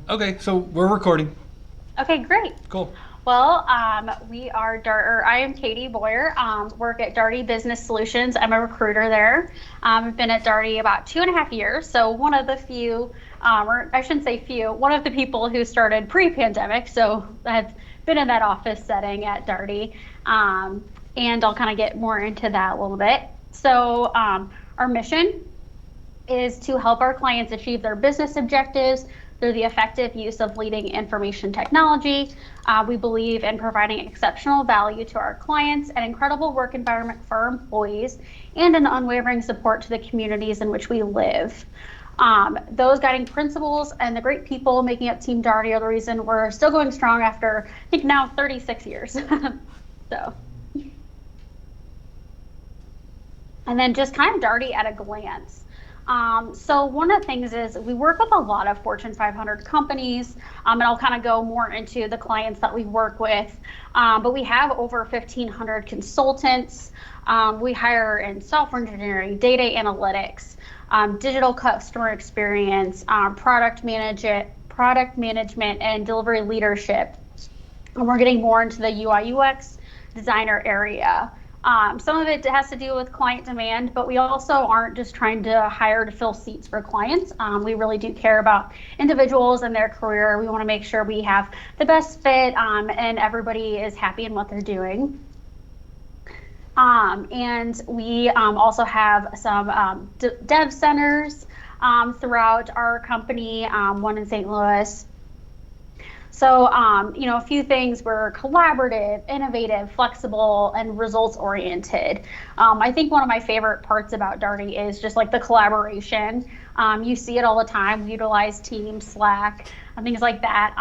Okay, so we're recording. Okay, great. Cool. Well, we are I am Katie Boyer, work at Daugherty Business Solutions. I'm a recruiter there. I've been at Daugherty about 2.5 years. So one of the few, or I shouldn't say few, one of the people who started pre-pandemic. So I've been in that office setting at Daugherty. And I'll kind of get more into that a little bit. So our mission is to help our clients achieve their business objectives through the effective use of leading information technology. We believe in providing exceptional value to our clients, an incredible work environment for our employees, and an unwavering support to the communities in which we live. Those guiding principles and the great people making up Team Daugherty are the reason we're still going strong after, I think, now 36 years. So, and then just kind of Daugherty at a glance. So one of the things is we work with a lot of Fortune 500 companies, and I'll kind of go more into the clients that we work with. But we have over 1,500 consultants. We hire in software engineering, data analytics, digital customer experience, product management, and delivery leadership. And we're getting more into the UI UX designer area. Some of it has to do with client demand, but we also aren't just trying to hire to fill seats for clients. We really do care about individuals and their career. We want to make sure we have the best fit and everybody is happy in what they're doing. And we also have some dev centers throughout our company, one in St. Louis. So, a few things were collaborative, innovative, flexible, and results oriented. I think one of my favorite parts about Daugherty is just like the collaboration. You see it all the time. We utilize Teams, Slack, and things like that.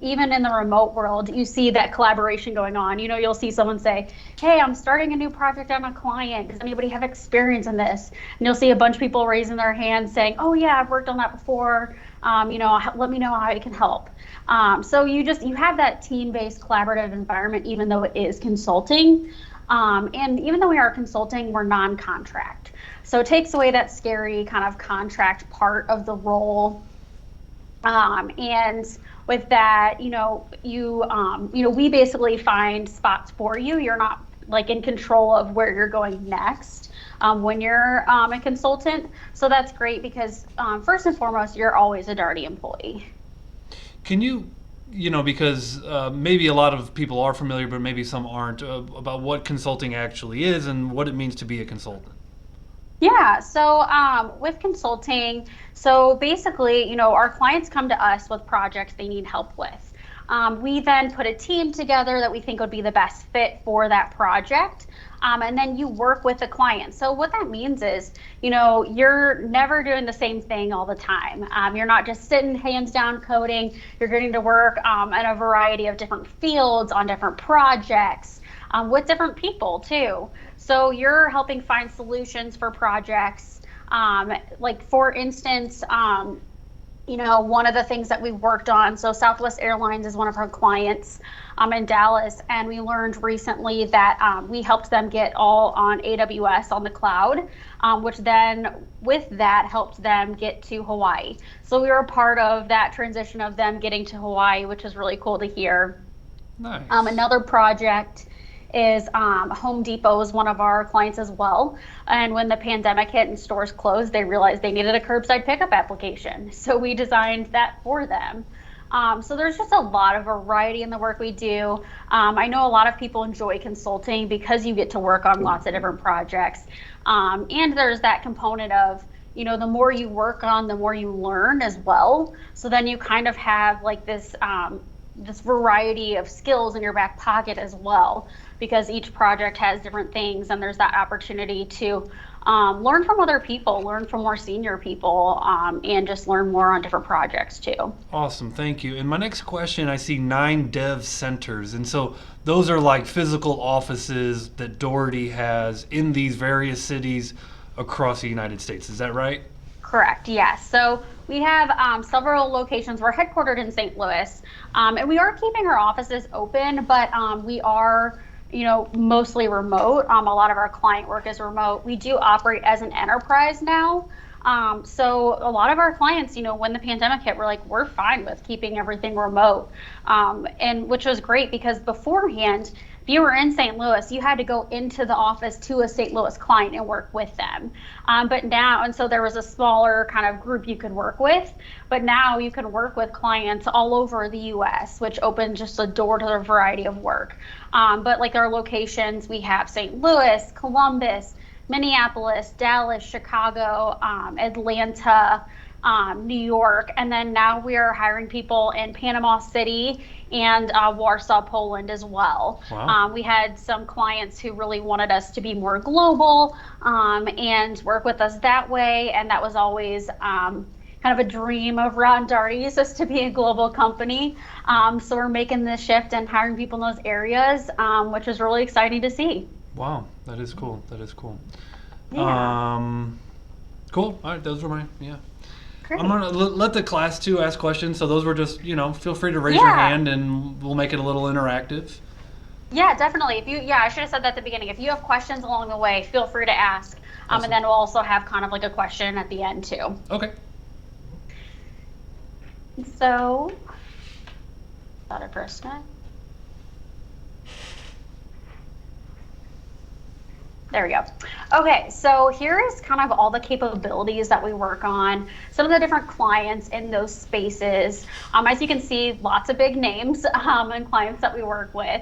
Even in the remote world, you see that collaboration going on. You'll see someone say, "Hey, I'm starting a new project on a client. Does anybody have experience in this?" And you'll see a bunch of people raising their hands saying, "Oh yeah, I've worked on that before. Let me know how I can help." So you have that team-based collaborative environment, even though it is consulting. And even though we are consulting, we're non-contract. So it takes away that scary kind of contract part of the role. And with that, we basically find spots for you. You're not like in control of where you're going next when you're a consultant. So that's great because first and foremost, you're always a Daugherty employee. Can you, because maybe a lot of people are familiar, but maybe some aren't, about what consulting actually is and what it means to be a consultant? Yeah, so with consulting, so basically, our clients come to us with projects they need help with. We then put a team together that we think would be the best fit for that project. And then you work with the client. So what that means is, you're never doing the same thing all the time. You're not just sitting hands down coding. You're getting to work in a variety of different fields on different projects with different people too. So you're helping find solutions for projects. Like for instance, one of the things that we worked on, so Southwest Airlines is one of our clients in Dallas, and we learned recently that we helped them get all on AWS on the cloud, which then with that helped them get to Hawaii. So we were a part of that transition of them getting to Hawaii, which is really cool to hear. Nice. Another project is Home Depot is one of our clients as well. And when the pandemic hit and stores closed, they realized they needed a curbside pickup application. So we designed that for them. So there's just a lot of variety in the work we do. I know a lot of people enjoy consulting because you get to work on lots of different projects. And there's that component of, the more you work on, the more you learn as well. So then you kind of have like this variety of skills in your back pocket as well, because each project has different things and there's that opportunity to learn from other people, learn from more senior people, and just learn more on different projects too. Awesome, thank you. And my next question, I see 9 dev centers. And so those are like physical offices that Daugherty has in these various cities across the United States. Is that right? Correct, yes. So we have several locations. We're headquartered in St. Louis, and we are keeping our offices open, but we are, mostly remote. A lot of our client work is remote. We do operate as an enterprise now. So a lot of our clients, when the pandemic hit, we're fine with keeping everything remote. And which was great because beforehand, if you were in St. Louis, you had to go into the office to a St. Louis client and work with them. But now, and so there was a smaller kind of group you could work with, but now you can work with clients all over the US, which opened just a door to a variety of work. But like our locations, we have St. Louis, Columbus, Minneapolis, Dallas, Chicago, Atlanta, New York, and then now we are hiring people in Panama City and Warsaw, Poland as well. Wow. We had some clients who really wanted us to be more global and work with us that way, and that was always kind of a dream of Ron Daugherty's, is to be a global company. So we're making this shift and hiring people in those areas, which is really exciting to see. Wow, that is cool. That is cool. Yeah. Cool. All right, those were mine. Yeah. Great. I'm gonna let the class too ask questions. So those were just, feel free to raise your hand and we'll make it a little interactive. Yeah, definitely. I should have said that at the beginning. If you have questions along the way, feel free to ask. Awesome. And then we'll also have kind of like a question at the end too. Okay. So, thought of first. There we go. Okay, so here is kind of all the capabilities that we work on, some of the different clients in those spaces. As you can see, lots of big names and clients that we work with.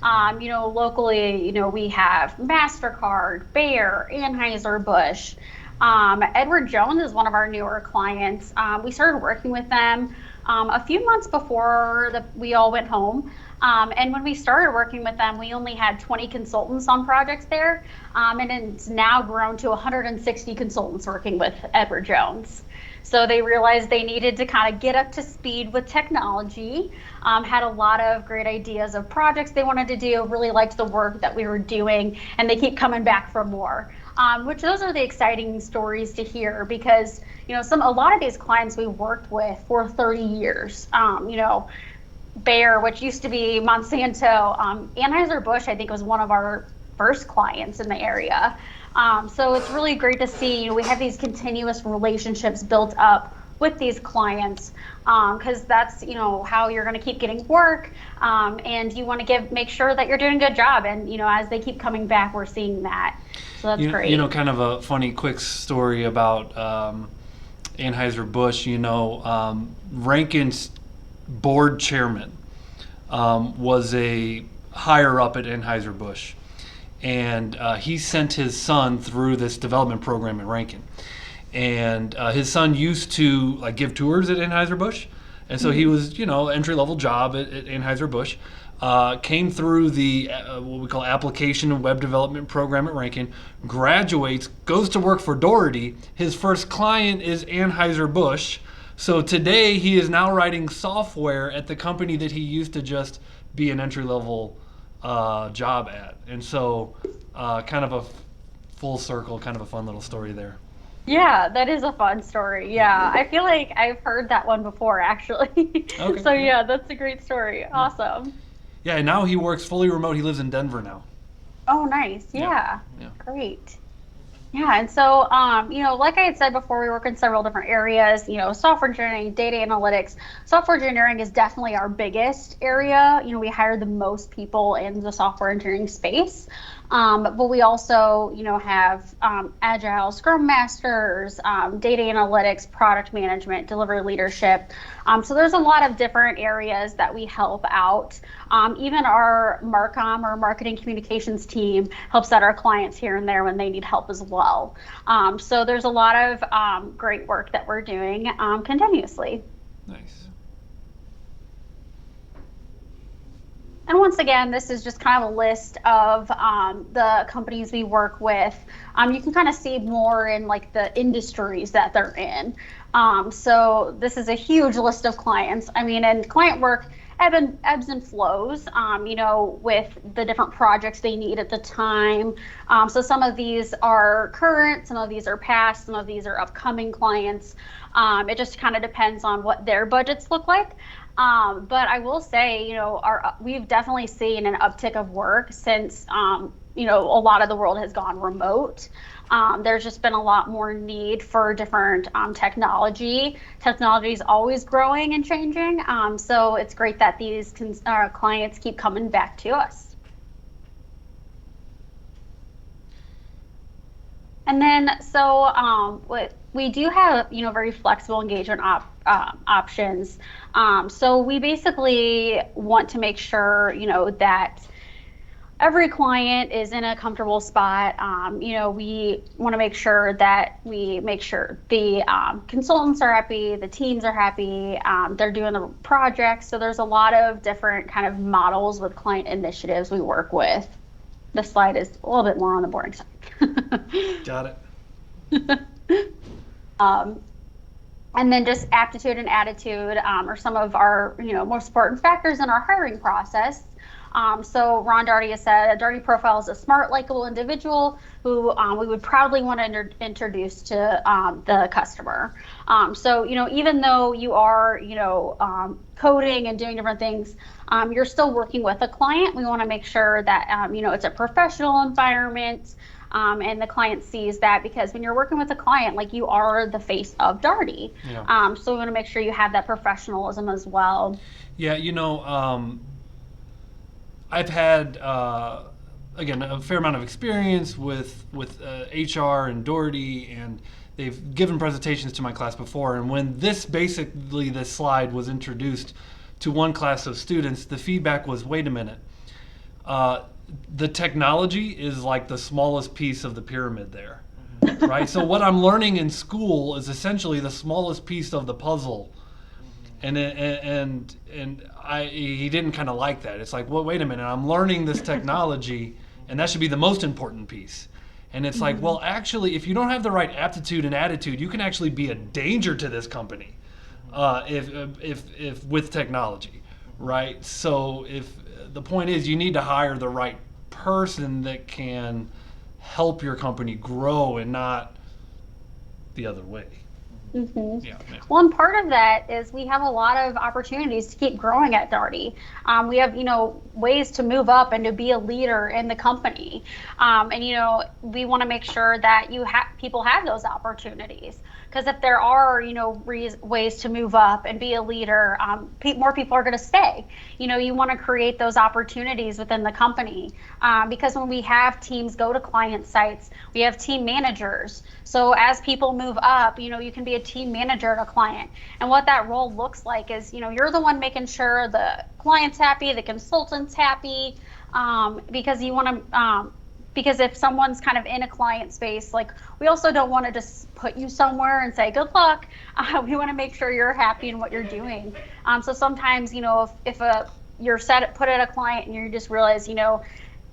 Locally, we have MasterCard, Bayer, Anheuser-Busch. Edward Jones is one of our newer clients. We started working with them a few months before we all went home. And when we started working with them, we only had 20 consultants on projects there. And it's now grown to 160 consultants working with Edward Jones. So they realized they needed to kind of get up to speed with technology, had a lot of great ideas of projects they wanted to do, really liked the work that we were doing, and they keep coming back for more. Which those are the exciting stories to hear because, a lot of these clients we worked with for 30 years, Bayer, which used to be Monsanto, Anheuser-Busch, I think was one of our first clients in the area. So it's really great to see, we have these continuous relationships built up with these clients because that's, how you're going to keep getting work and you want to make sure that you're doing a good job. And, as they keep coming back, we're seeing that. So that's great. Kind of a funny quick story about Anheuser-Busch, Ranken's board chairman was a higher up at Anheuser-Busch. And he sent his son through this development program at Ranken. And his son used to give tours at Anheuser-Busch. And so he was, entry-level job at Anheuser-Busch. Came through the what we call application and web development program at Ranken, graduates, goes to work for Daugherty. His first client is Anheuser-Busch. So today he is now writing software at the company that he used to just be an entry-level job at. And so kind of a full circle, kind of a fun little story there. Yeah, that is a fun story. Yeah, I feel like I've heard that one before, actually. Okay. So yeah, that's a great story. Awesome. Yeah, and now he works fully remote. He lives in Denver now. Oh, nice. Yeah. Yeah. Great. Yeah, and so, like I had said before, we work in several different areas, software engineering, data analytics. Software engineering is definitely our biggest area. We hire the most people in the software engineering space. But we also, have Agile, Scrum Masters, data analytics, product management, delivery leadership. So there's a lot of different areas that we help out. Even our Marcom, or marketing communications team, helps out our clients here and there when they need help as well. So there's a lot of great work that we're doing continuously. Nice. And once again, this is just kind of a list of the companies we work with. You can kind of see more in the industries that they're in. So this is a huge list of clients. And client work ebbs and flows, with the different projects they need at the time. So some of these are current, some of these are past, some of these are upcoming clients. It just kind of depends on what their budgets look like. But I will say, we've definitely seen an uptick of work since, a lot of the world has gone remote. There's just been a lot more need for different technology. Technology is always growing and changing. So it's great that these clients keep coming back to us. And then, what we do have, very flexible engagement options. So we basically want to make sure, that every client is in a comfortable spot. We want to make sure that we make sure the consultants are happy, the teams are happy, they're doing the projects. So there's a lot of different kind of models with client initiatives we work with. This slide is a little bit more on the boring side. Got it. And then just aptitude and attitude are some of our most important factors in our hiring process. So Ron Daugherty has said a Daugherty profile is a smart, likable individual who we would proudly want to introduce to the customer. So even though you are coding and doing different things, you're still working with a client. We want to make sure that it's a professional environment. And the client sees that, because when you're working with a client, like, you are the face of Daugherty. Yeah. So we want to make sure you have that professionalism as well. Yeah, I've had again a fair amount of experience with HR and Daugherty, and they've given presentations to my class before. And when this slide was introduced to one class of students, the feedback was, wait a minute. The technology is like the smallest piece of the pyramid there, right? So what I'm learning in school is essentially the smallest piece of the puzzle, and he didn't kind of like that. It's like, well, wait a minute, I'm learning this technology, and that should be the most important piece. And it's like, well, actually, if you don't have the right aptitude and attitude, you can actually be a danger to this company, if with technology, right? So if the point is, you need to hire the right person that can help your company grow, and not the other way. Mm-hmm. Yeah. Well, and part of that is we have a lot of opportunities to keep growing at Daugherty. We have, ways to move up and to be a leader in the company. And we want to make sure that people have those opportunities. Because if there are, ways to move up and be a leader, more people are going to stay. You want to create those opportunities within the company. Because when we have teams go to client sites, we have team managers. So as people move up, you can be a team manager at a client. And what that role looks like is, you're the one making sure the client's happy, the consultant's happy, because you want to, because if someone's kind of in a client space, like, we also don't want to just put you somewhere and say, good luck. We want to make sure you're happy in what you're doing. So sometimes, if you're put at a client and you just realize,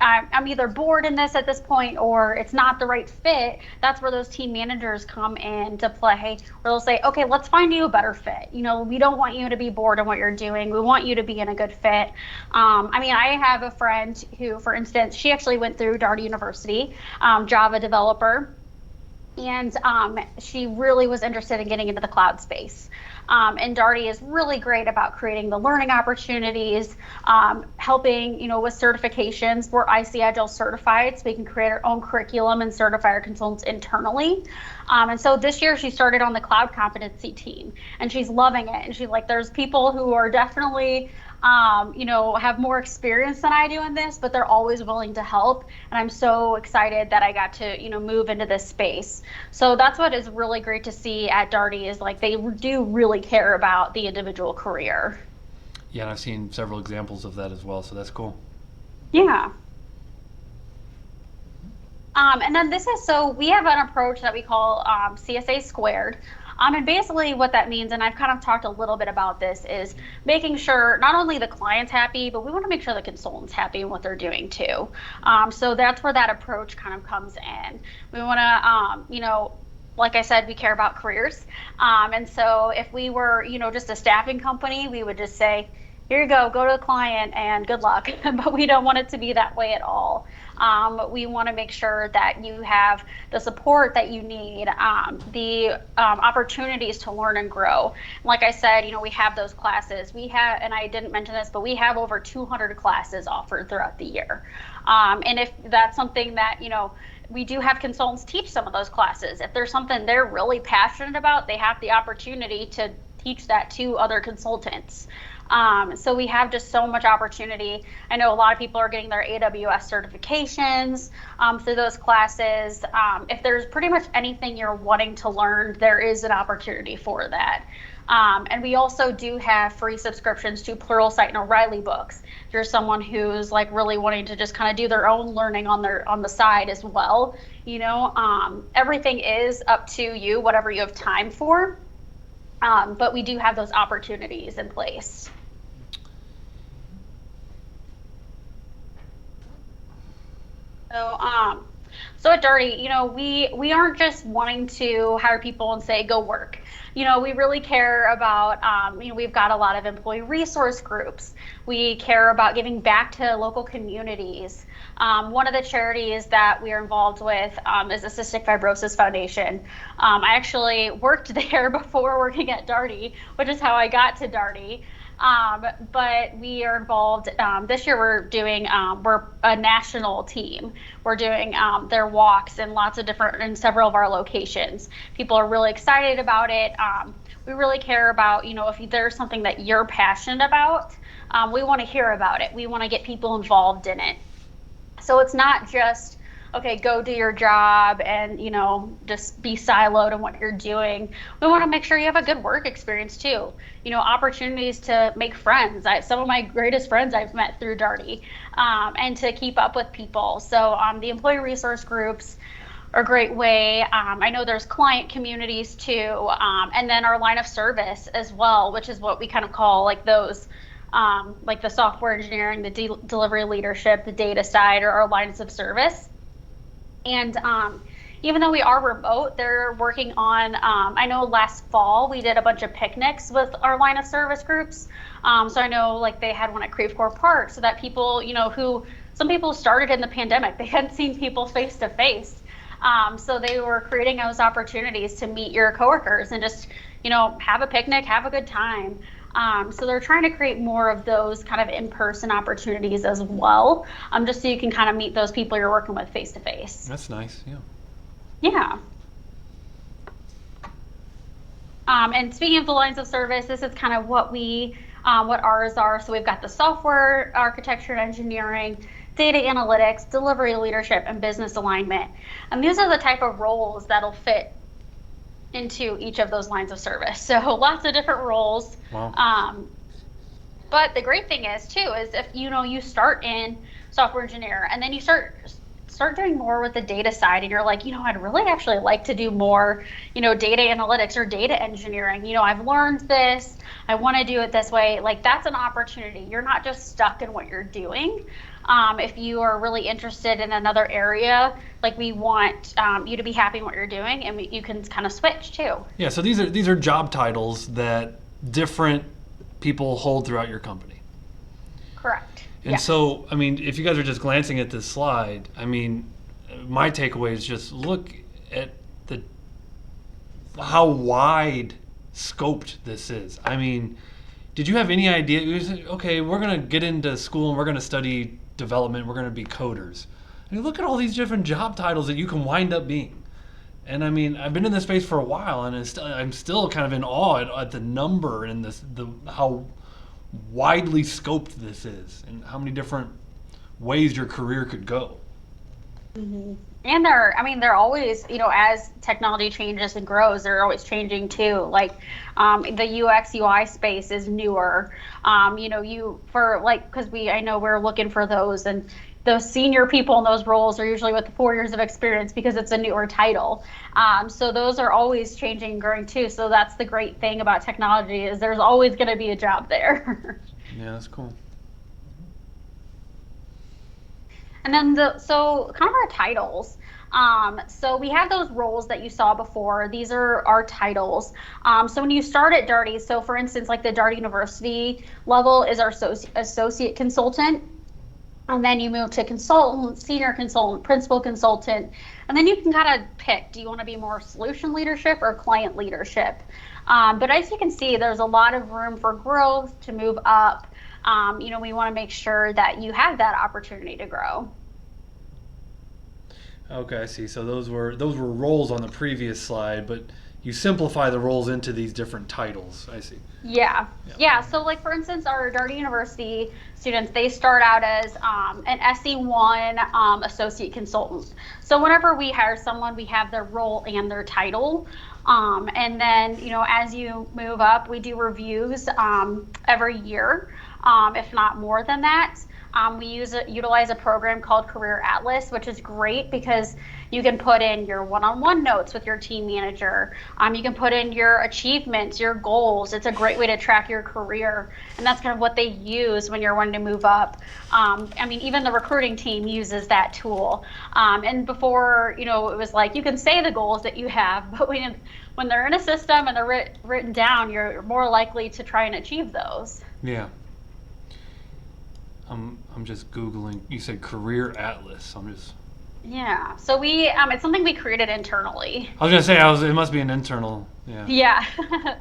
I'm either bored in this at this point, or it's not the right fit, that's where those team managers come into play, where they'll say, okay, let's find you a better fit. We don't want you to be bored in what you're doing. We want you to be in a good fit. I have a friend who, for instance, she actually went through Darden University, Java developer, and she really was interested in getting into the cloud space. And Daugherty is really great about creating the learning opportunities, helping, with certifications. We're IC Agile certified, so we can create our own curriculum and certify our consultants internally. And so this year she started on the cloud competency team, and she's loving it. And she's like, there's people who are definitely have more experience than I do in this, but they're always willing to help. And I'm so excited that I got to, move into this space. So that's what is really great to see at Daugherty, is like, they do really care about the individual career. Yeah, and I've seen several examples of that as well, so that's cool. Yeah. And then we have an approach that we call CSA squared. And basically what that means, and I've kind of talked a little bit about this, is making sure not only the client's happy, but we want to make sure the consultant's happy in what they're doing too. So that's where that approach kind of comes in. We want to, like I said, we care about careers. And so if we were, just a staffing company, we would just say, here you go to the client and good luck. But we don't want it to be that way at all. We want to make sure that you have the support that you need, the opportunities to learn and grow. Like I said, we have those classes. We have, and I didn't mention this, but we have over 200 classes offered throughout the year. And if that's something that, we do have consultants teach some of those classes. If there's something they're really passionate about, they have the opportunity to teach that to other consultants. So we have just so much opportunity. I know a lot of people are getting their AWS certifications through those classes. If there's pretty much anything you're wanting to learn, there is an opportunity for that. And we also do have free subscriptions to Pluralsight and O'Reilly books. If you're someone who's like really wanting to just kind of do their own learning on the side as well, everything is up to you, whatever you have time for. But we do have those opportunities in place. So at Daugherty, we aren't just wanting to hire people and say, go work. We really care about, we've got a lot of employee resource groups. We care about giving back to local communities. One of the charities that we are involved with is the Cystic Fibrosis Foundation. I actually worked there before working at Daugherty, which is how I got to Daugherty. But we are involved, this year we're a national team. We're doing their walks in several of our locations. People are really excited about it. We really care about, if there's something that you're passionate about, we want to hear about it. We want to get people involved in it. So it's not just, okay, go do your job and, just be siloed in what you're doing. We want to make sure you have a good work experience too. Opportunities to make friends. Some of my greatest friends I've met through Daugherty, and to keep up with people. So the employee resource groups are a great way. I know there's client communities too, and then our line of service as well, which is what we kind of call like those like the software engineering, the delivery leadership, the data side, or our lines of service. And even though we are remote, they're working on, I know last fall we did a bunch of picnics with our line of service groups. So I know like they had one at Creve Coeur Park so that people, some people started in the pandemic, they hadn't seen people face to face. So they were creating those opportunities to meet your coworkers and just, have a picnic, have a good time. So they're trying to create more of those kind of in-person opportunities as well, just so you can kind of meet those people you're working with face to face. That's nice, yeah. Yeah. And speaking of the lines of service, this is kind of what ours are. So we've got the software architecture and engineering, data analytics, delivery leadership, and business alignment. And these are the type of roles that'll fit into each of those lines of service. So lots of different roles. Wow. But the great thing is too, is if you start in software engineer and then you start doing more with the data side and you're like, I'd really actually like to do more, data analytics or data engineering. I've learned this, I want to do it this way. Like that's an opportunity. You're not just stuck in what you're doing. If you are really interested in another area, like we want you to be happy in what you're doing, and you can kind of switch too. Yeah, so these are job titles that different people hold throughout your company. Correct. And yeah. So, I mean, if you guys are just glancing at this slide, I mean, my takeaway is just look at how wide scoped this is. I mean, did you have any idea? You said, okay, we're going to get into school and we're going to study development. We're going to be coders. I mean, look at all these different job titles that you can wind up being. And I mean, I've been in this space for a while, and I'm still kind of in awe at the number and how widely scoped this is, and how many different ways your career could go. Mm-hmm. And they're always, as technology changes and grows, they're always changing too. Like the UX UI space is newer. I know we're looking for those, and those senior people in those roles are usually with 4 years of experience because it's a newer title. So those are always changing and growing too. So that's the great thing about technology, is there's always going to be a job there. Yeah, that's cool. And then so kind of our titles. So we have those roles that you saw before. These are our titles. So when you start at Darty, so for instance, like the Darden University level is our associate consultant. And then you move to consultant, senior consultant, principal consultant, and then you can kind of pick, do you want to be more solution leadership or client leadership? But as you can see, there's a lot of room for growth to move up. We want to make sure that you have that opportunity to grow. Okay, I see. So those were roles on the previous slide, but you simplify the roles into these different titles. I see. Yeah. Yeah. Yeah. So, like, for instance, our Darden University students, they start out as an SE1 associate consultant. So, whenever we hire someone, we have their role and their title. And then, as you move up, we do reviews every year, if not more than that. We utilize a program called Career Atlas, which is great because you can put in your one-on-one notes with your team manager. You can put in your achievements, your goals. It's a great way to track your career, and that's kind of what they use when you're wanting to move up. Even the recruiting team uses that tool. And before, it was like you can say the goals that you have, but when they're in a system and they're written down, you're more likely to try and achieve those. Yeah. I'm just Googling. You said Career Atlas. Yeah. So it's something we created internally. I was gonna say it must be an internal. Yeah. Yeah.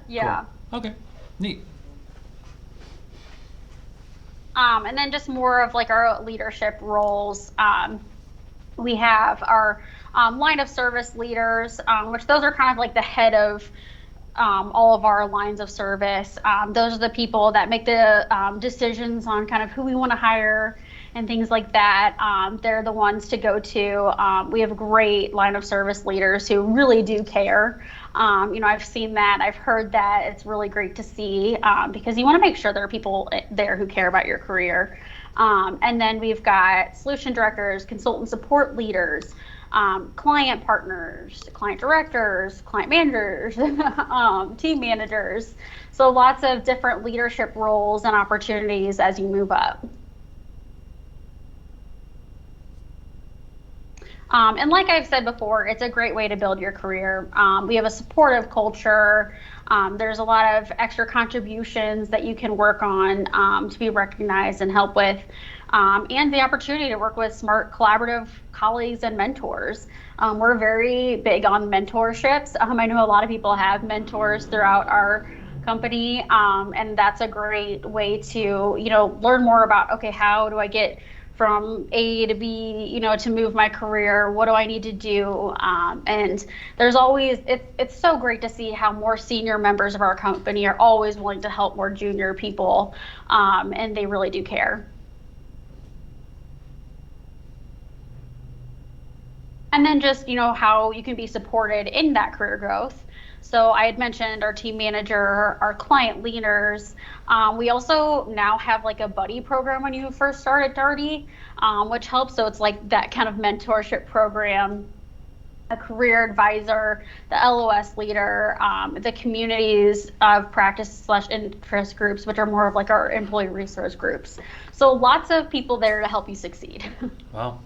Yeah. Cool. Okay. Neat. And then just more of like our leadership roles. We have our line of service leaders, which those are kind of like the head of all of our lines of service. Those are the people that make the decisions on kind of who we want to hire and things like that. They're the ones to go to. We have great line of service leaders who really do care. I've seen that. I've heard that. It's really great to see because you want to make sure there are people there who care about your career. And then we've got solution directors, consultant support leaders, client partners, client directors, client managers, team managers. So lots of different leadership roles and opportunities as you move up. And like I've said before, it's a great way to build your career. We have a supportive culture. There's a lot of extra contributions that you can work on to be recognized and help with, and the opportunity to work with smart, collaborative colleagues and mentors. We're very big on mentorships. I know a lot of people have mentors throughout our company, and that's a great way to, learn more about, okay, how do I get from A to B, to move my career? What do I need to do? And there's always, it's so great to see how more senior members of our company are always willing to help more junior people, and they really do care. And then just, how you can be supported in that career growth. So I had mentioned our team manager, our client leaders. We also now have like a buddy program when you first start at Daugherty, which helps. So it's like that kind of mentorship program, a career advisor, the LOS leader, the communities of practice / interest groups, which are more of like our employee resource groups. So lots of people there to help you succeed. Wow.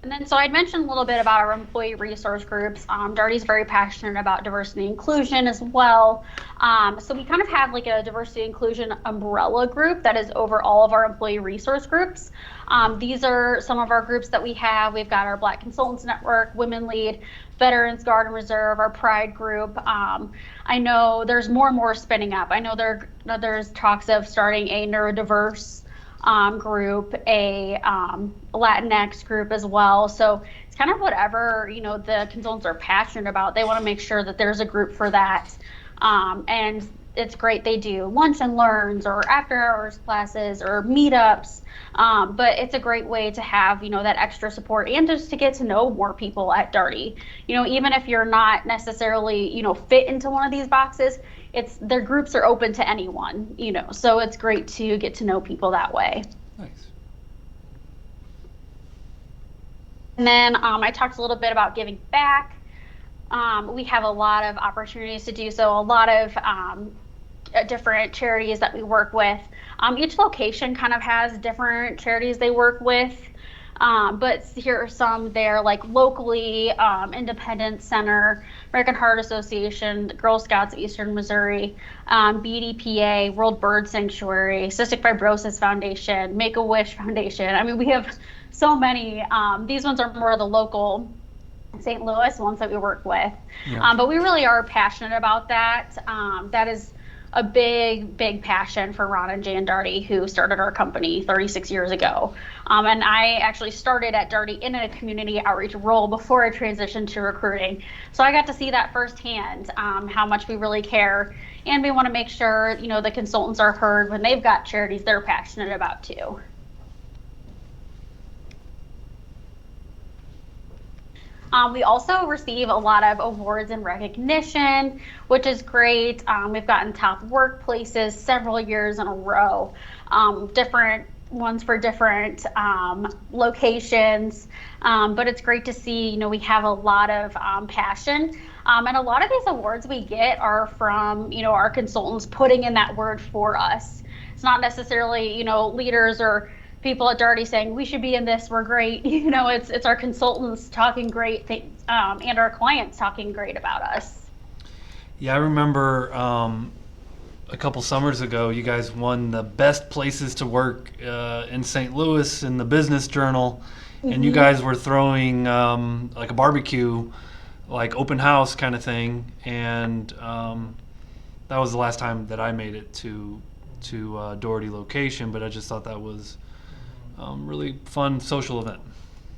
And then, so I'd mentioned a little bit about our employee resource groups. Daugherty's very passionate about diversity and inclusion as well. So we kind of have like a diversity inclusion umbrella group that is over all of our employee resource groups. These are some of our groups that we have. We've got our Black Consultants Network, Women Lead, Veterans Guard and Reserve, our Pride group. I know there's more and more spinning up. I know there's talks of starting a neurodiverse group, a Latinx group as well. So it's kind of whatever, the consultants are passionate about. They want to make sure that there's a group for that. And it's great. They do lunch and learns or after hours classes or meetups. But it's a great way to have, that extra support and just to get to know more people at Daugherty. Even if you're not necessarily, fit into one of these boxes, their groups are open to anyone, so it's great to get to know people that way. Nice. And then I talked a little bit about giving back. We have a lot of opportunities to do so, a lot of different charities that we work with. Each location kind of has different charities they work with. But here are some there, like locally, Independent Center, American Heart Association, the Girl Scouts of Eastern Missouri, BDPA, World Bird Sanctuary, Cystic Fibrosis Foundation, Make-A-Wish Foundation. I mean, we have so many. These ones are more of the local St. Louis ones that we work with. Yeah. But we really are passionate about that. That is a big passion for Ron and Jan Daugherty, who started our company 36 years ago. And I actually started at Daugherty in a community outreach role before I transitioned to recruiting. So I got to see that firsthand, how much we really care. And we want to make sure, the consultants are heard when they've got charities they're passionate about too. We also receive a lot of awards and recognition, which is great. We've gotten top workplaces several years in a row, different ones for different locations. But it's great to see, we have a lot of passion. And a lot of these awards we get are from, our consultants putting in that word for us. It's not necessarily, leaders or people at Daugherty saying we should be in this, we're great. It's our consultants talking great things, and our clients talking great about us. Yeah, I remember a couple summers ago, you guys won the best places to work in St. Louis in the Business Journal, and you guys were throwing like a barbecue, like open house kind of thing, and that was the last time that I made it to Daugherty location, but I just thought that was really fun social event.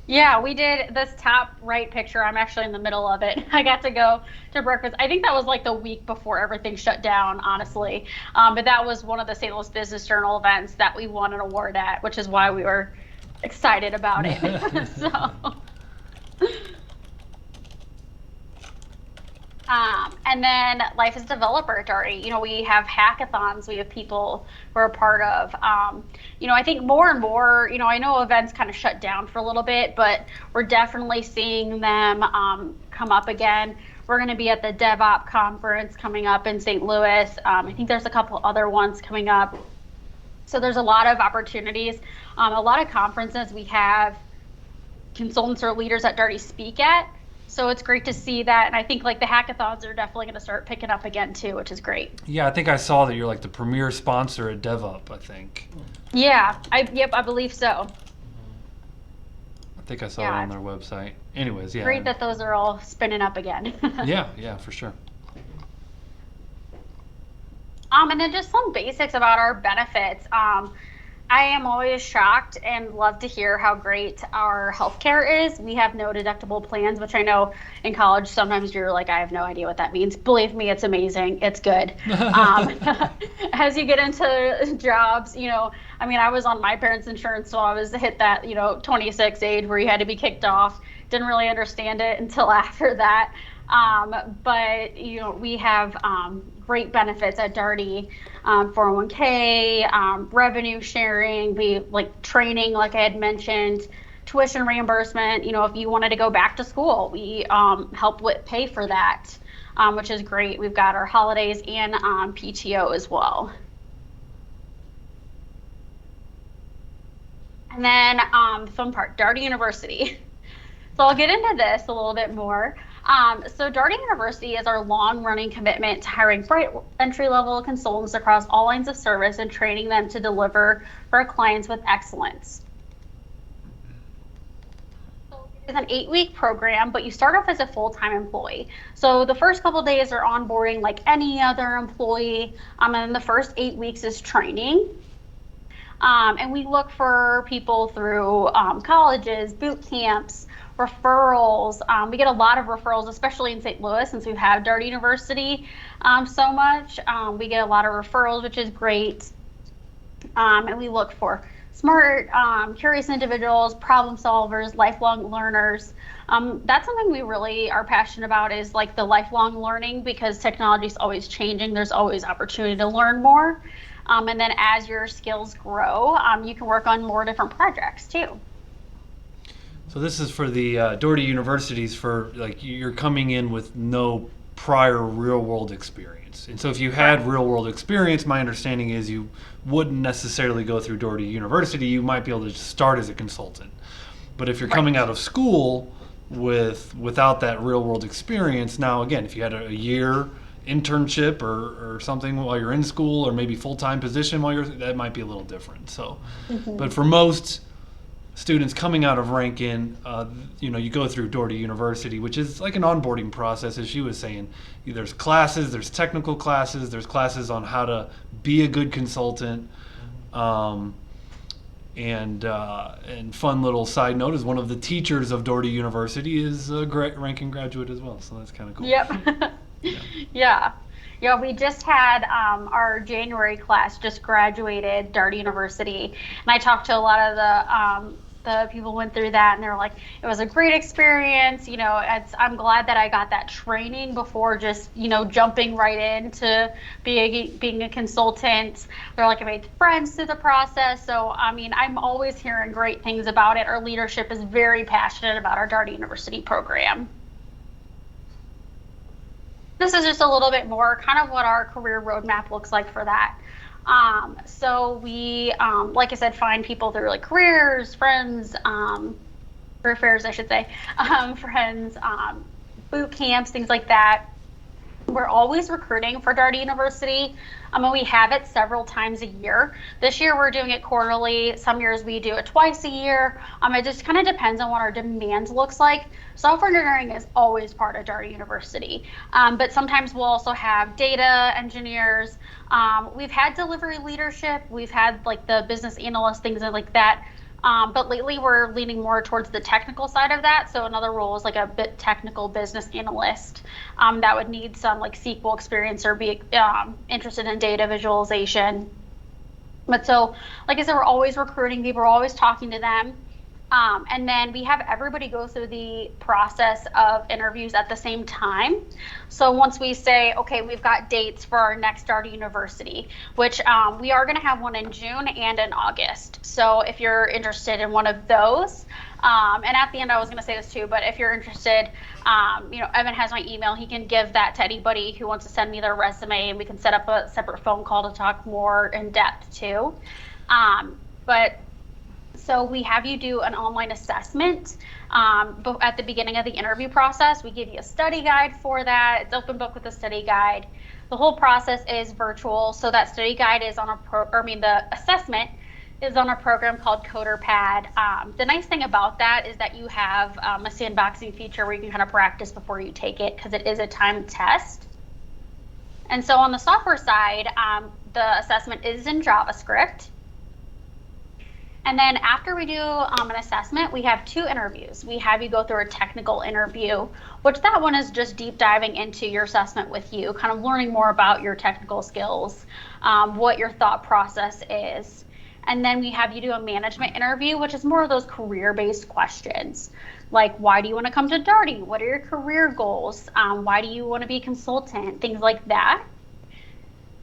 Yeah, we did this top right picture. I'm actually in the middle of it. I got to go to breakfast. I think that was like the week before everything shut down, honestly. But that was one of the St. Louis Business Journal events that we won an award at, which is why we were excited about it. So. And then life as a developer at Daugherty. We have hackathons. We have people who are part of. I think more and more, I know events kind of shut down for a little bit, but we're definitely seeing them come up again. We're going to be at the DevOps conference coming up in St. Louis. I think there's a couple other ones coming up. So there's a lot of opportunities, a lot of conferences we have consultants or leaders at Daugherty speak at. So it's great to see that, and I think like the hackathons are definitely going to start picking up again too, which is great. Yeah, I think I saw that you're like the premier sponsor at DevUp, I think. Yeah, I believe so. I think I saw it on their website. Anyways, yeah. Great that those are all spinning up again. Yeah, for sure. And then just some basics about our benefits. I am always shocked and love to hear how great our healthcare is. We have no deductible plans, which I know in college sometimes you're like, I have no idea what that means. Believe me, it's amazing. It's good. As you get into jobs, I was on my parents' insurance, so I was hit that 26 age where you had to be kicked off. Didn't really understand it until after that. But we have great benefits at Daugherty, 401k, revenue sharing, we like training, like I had mentioned, tuition reimbursement. If you wanted to go back to school, we help with pay for that, which is great. We've got our holidays and PTO as well. And then fun part, Darden University. So I'll get into this a little bit more. So Darden University is our long-running commitment to hiring bright entry-level consultants across all lines of service and training them to deliver for our clients with excellence. So it's an 8-week program, but you start off as a full-time employee. So the first couple of days are onboarding like any other employee, and then the first 8 weeks is training. And we look for people through colleges, boot camps, referrals. We get a lot of referrals, especially in St. Louis, since we have Darden University so much. We get a lot of referrals, which is great. And we look for smart, curious individuals, problem solvers, lifelong learners. That's something we really are passionate about, is like the lifelong learning, because technology is always changing. There's always opportunity to learn more. And then as your skills grow, you can work on more different projects too. So this is for the Daugherty universities, for like you're coming in with no prior real world experience. And so if you had real world experience, my understanding is you wouldn't necessarily go through Daugherty University. You might be able to start as a consultant. But if you're coming out of school without that real world experience, now again, if you had a year internship or something while you're in school, or maybe full-time position that might be a little different. So, but for most students coming out of Ranken, you go through Daugherty University, which is like an onboarding process, as she was saying. There's classes, there's technical classes, there's classes on how to be a good consultant. And fun little side note is one of the teachers of Daugherty University is a Ranken graduate as well, so that's kind of cool. Yep. Yeah. Yeah, we just had our January class just graduated Darden University, and I talked to a lot of the people who went through that, and they were like, it was a great experience. I'm glad that I got that training before just jumping right into being a consultant. They're like, I made friends through the process. So I mean, I'm always hearing great things about it. Our leadership is very passionate about our Darden University program. This is just a little bit more kind of what our career roadmap looks like for that. So we, like I said, find people through like careers, friends, career fairs, I should say, friends, boot camps, things like that. We're always recruiting for Darden University. And we have it several times a year. This year we're doing it quarterly. Some years we do it twice a year. It just kind of depends on what our demand looks like. Software engineering is always part of Darden University. But sometimes we'll also have data engineers. We've had delivery leadership. We've had like the business analyst, things like that. But lately we're leaning more towards the technical side of that. So another role is like a bit technical business analyst that would need some like SQL experience or be interested in data visualization. But so, like I said, we're always recruiting people, we're always talking to them. And then we have everybody go through the process of interviews at the same time. So once we say, okay, we've got dates for our next Darden University, which we are going to have one in June and in August. So if you're interested in one of those, and at the end I was going to say this too, but if you're interested, Evan has my email. He can give that to anybody who wants to send me their resume, and we can set up a separate phone call to talk more in depth too. So we have you do an online assessment at the beginning of the interview process. We give you a study guide for that. It's open book with a study guide. The whole process is virtual. So that study guide is on the assessment is on a program called CoderPad. The nice thing about that is that you have a sandboxing feature where you can kind of practice before you take it, because it is a timed test. And so on the software side, the assessment is in JavaScript. And then after we do an assessment, we have 2 interviews. We have you go through a technical interview, which that one is just deep diving into your assessment with you, kind of learning more about your technical skills, what your thought process is. And then we have you do a management interview, which is more of those career-based questions. Like, why do you want to come to Daugherty? What are your career goals? Why do you want to be a consultant? Things like that.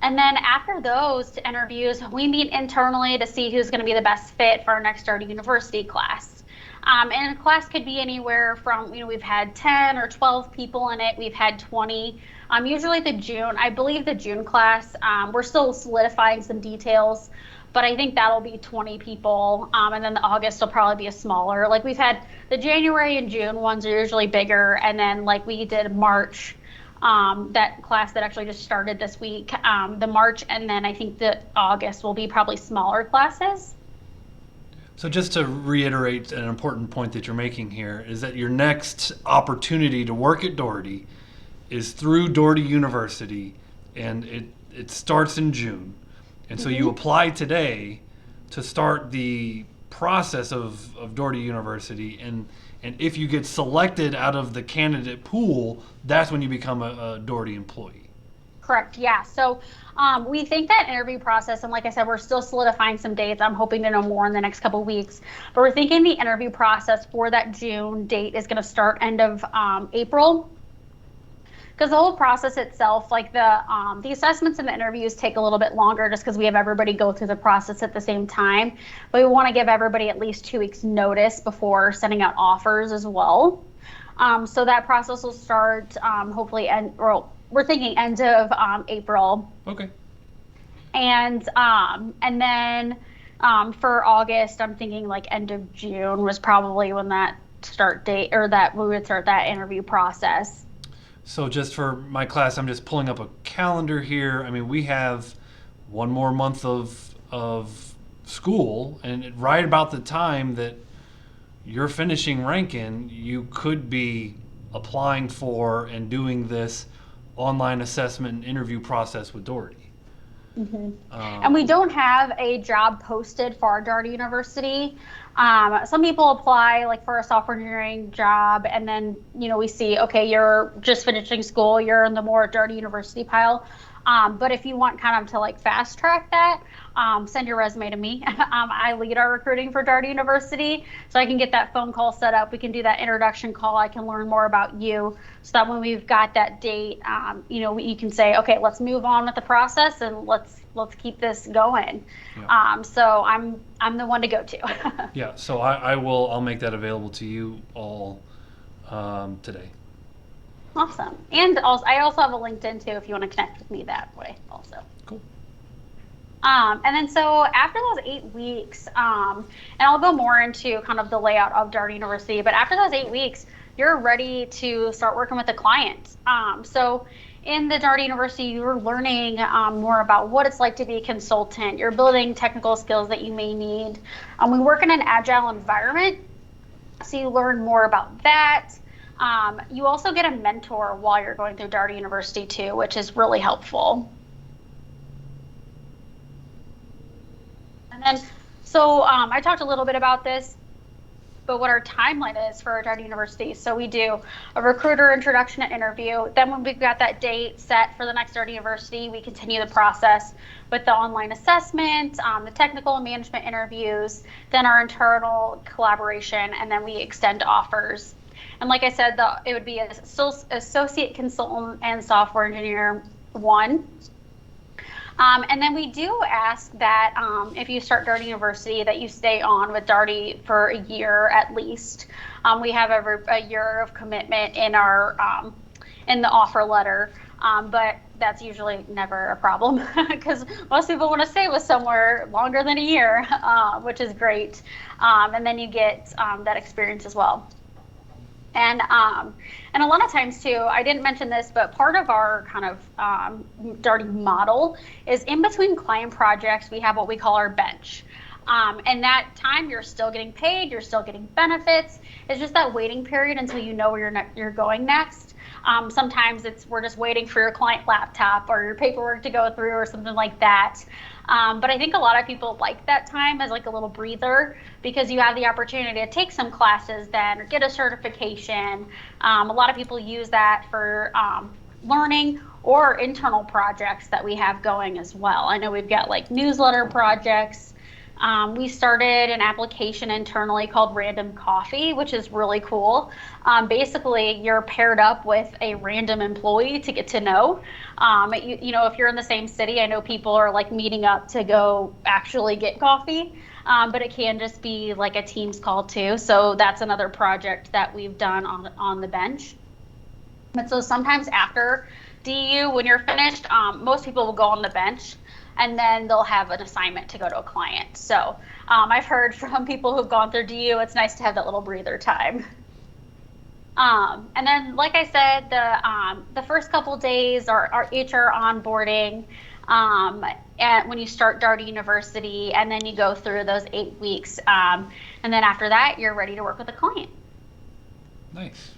And then after those interviews, we meet internally to see who's going to be the best fit for our next Darden University class. And a class could be anywhere from, we've had 10 or 12 people in it. We've had 20. Usually I believe the June class, we're still solidifying some details, but I think that'll be 20 people. And then the August will probably be a smaller. Like we've had the January and June ones are usually bigger. And then like we did March. That class that actually just started this week, the March, and then I think the August will be probably smaller classes. So just to reiterate an important point that you're making here is that your next opportunity to work at Daugherty is through Daugherty University, and it starts in June. And so you apply today to start the process of Daugherty University, and if you get selected out of the candidate pool, that's when you become a Daugherty employee. Correct, yeah. So we think that interview process, and like I said, we're still solidifying some dates. I'm hoping to know more in the next couple of weeks. But we're thinking the interview process for that June date is going to start end of April. Because the whole process itself, like the assessments and the interviews take a little bit longer just because we have everybody go through the process at the same time. But we want to give everybody at least 2 weeks notice before sending out offers as well. So that process will start hopefully, we're thinking end of April. Okay. And then For August, I'm thinking like end of June was probably when that start date or that we would start that interview process. So just for my class, I'm just pulling up a calendar here. I mean, we have one more month of school, and right about the time that you're finishing Ranken, you could be applying for and doing this online assessment and interview process with Daugherty. And we don't have a job posted for Darden University. Some people apply like for a software engineering job, and then we see, okay, you're just finishing school, you're in the more Darden University pile. But if you want kind of to like fast track that, send your resume to me. I lead our recruiting for Darden University, so I can get that phone call set up. We can do that introduction call. I can learn more about you, so that when we've got that date, you can say, okay, let's move on with the process and let's keep this going. Yeah. So I'm the one to go to. Yeah, so I'll make that available to you all today. Awesome. And also, I also have a LinkedIn too if you want to connect with me that way also. Cool. And then so after those 8 weeks, and I'll go more into kind of the layout of Darden University, but after those 8 weeks, you're ready to start working with the client. So in the Darden University, you're learning more about what it's like to be a consultant. You're building technical skills that you may need. We work in an agile environment, so you learn more about that. You also get a mentor while you're going through Darden University too, which is really helpful. And then, so I talked a little bit about this, but what our timeline is for Darden University. So we do a recruiter introduction and interview. Then when we've got that date set for the next Darden University, we continue the process with the online assessment, the technical and management interviews, then our internal collaboration, and then we extend offers. And like I said, it would be associate consultant and software engineer 1. And then we do ask that if you start Darden University, that you stay on with Darden for a year at least. We have a year of commitment in our in the offer letter, but that's usually never a problem because most people want to stay with somewhere longer than a year, which is great. And then you get that experience as well. And a lot of times too, I didn't mention this, but part of our kind of Darden model is in between client projects, we have what we call our bench. And that time you're still getting paid, you're still getting benefits. It's just that waiting period until you know where you're going next. Sometimes we're just waiting for your client laptop or your paperwork to go through or something like that. But I think a lot of people like that time as like a little breather because you have the opportunity to take some classes then or get a certification. A lot of people use that for learning or internal projects that we have going as well. I know we've got like newsletter projects. We started an application internally called Random Coffee, which is really cool. Basically, you're paired up with a random employee to get to know. If you're in the same city, I know people are like meeting up to go actually get coffee, but it can just be like a Teams call too. So that's another project that we've done on the bench. But so sometimes after DU, when you're finished, most people will go on the bench and then they'll have an assignment to go to a client. So I've heard from people who've gone through DU, it's nice to have that little breather time. And then, like I said, the first couple days are HR onboarding and when you start Darden University, and then you go through those 8 weeks. And then after that, you're ready to work with a client. Nice.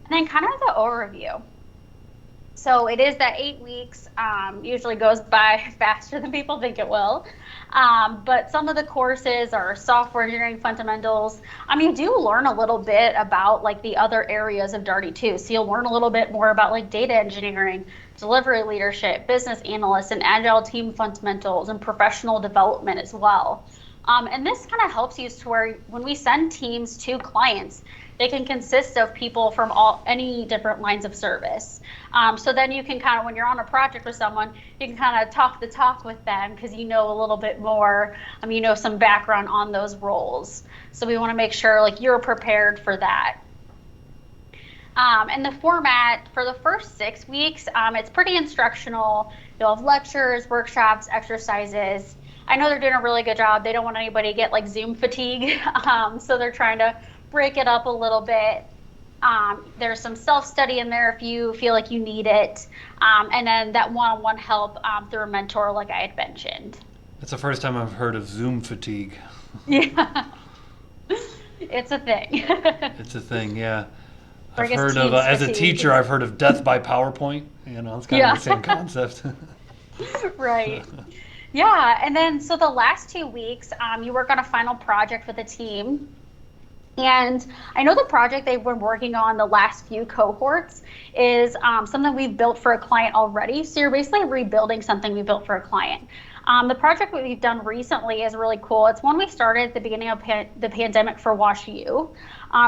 And then kind of the overview. So it is that 8 weeks, usually goes by faster than people think it will. But some of the courses are software engineering fundamentals. You do learn a little bit about like the other areas of Darden too. So you'll learn a little bit more about like data engineering, delivery leadership, business analysts, and agile team fundamentals and professional development as well. And this kind of helps you to where when we send teams to clients, they can consist of people from any different lines of service. So then you can kind of, when you're on a project with someone, you can kind of talk the talk with them because you know a little bit more, you know some background on those roles. So we want to make sure like you're prepared for that. And the format for the first 6 weeks, it's pretty instructional. You'll have lectures, workshops, exercises. I know they're doing a really good job. They don't want anybody to get like Zoom fatigue. So they're trying to break it up a little bit. There's some self-study in there if you feel like you need it. And then that one-on-one help through a mentor, like I had mentioned. That's the first time I've heard of Zoom fatigue. Yeah, it's a thing. It's a thing, yeah. Or I I've guess heard of, Teams as a fatigue. teacher, I've heard of death by PowerPoint. It's kind of the same concept. Right. Yeah, and then so the last 2 weeks, you work on a final project with a team. And I know the project they've been working on the last few cohorts is something we've built for a client already. So you're basically rebuilding something we built for a client. The project that we've done recently is really cool. It's one we started at the beginning of the pandemic for WashU.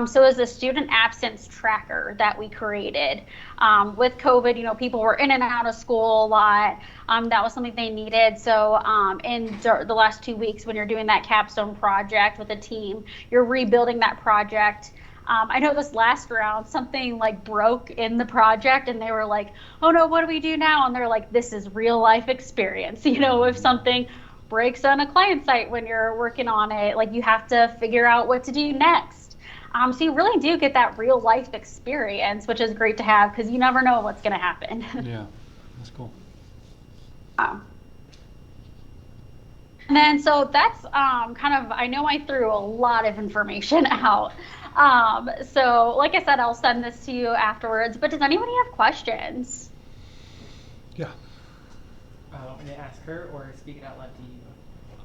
So it was a student absence tracker that we created. With COVID, people were in and out of school a lot. That was something they needed. So in the last 2 weeks, when you're doing that capstone project with a team, you're rebuilding that project. I know this last round, something like broke in the project and they were like, oh no, what do we do now? And they're like, this is real life experience. If something breaks on a client site when you're working on it, like you have to figure out what to do next. So you really do get that real life experience, which is great to have because you never know what's going to happen. Yeah, that's cool. And then so that's I know I threw a lot of information out. So like I said, I'll send this to you afterwards, but does anybody have questions? Yeah. Want me to ask her or speak it out loud to you?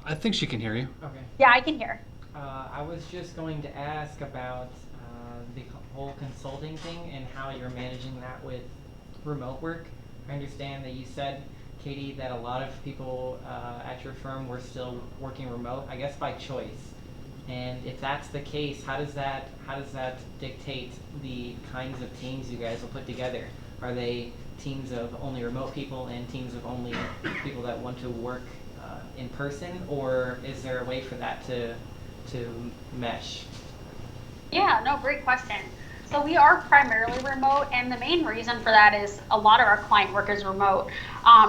I think she can hear you. Okay. Yeah, I can hear. I was just going to ask about the whole consulting thing and how you're managing that with remote work. I understand that you said, Katie, that a lot of people at your firm were still working remote, I guess by choice. And if that's the case, how does that dictate the kinds of teams you guys will put together? Are they teams of only remote people and teams of only people that want to work in person, or is there a way for that to mesh? Yeah, no, great question. So we are primarily remote, and the main reason for that is a lot of our client work is remote.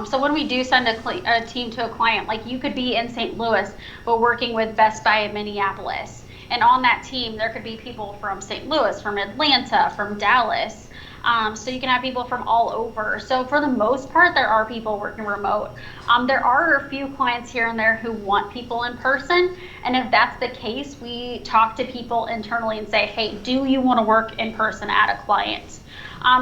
So when we do send a team to a client, like you could be in St. Louis, but working with Best Buy in Minneapolis. And on that team, there could be people from St. Louis, from Atlanta, from Dallas. So you can have people from all over. So for the most part, there are people working remote. There are a few clients here and there who want people in person. And if that's the case, we talk to people internally and say, hey, do you want to work in person at a client?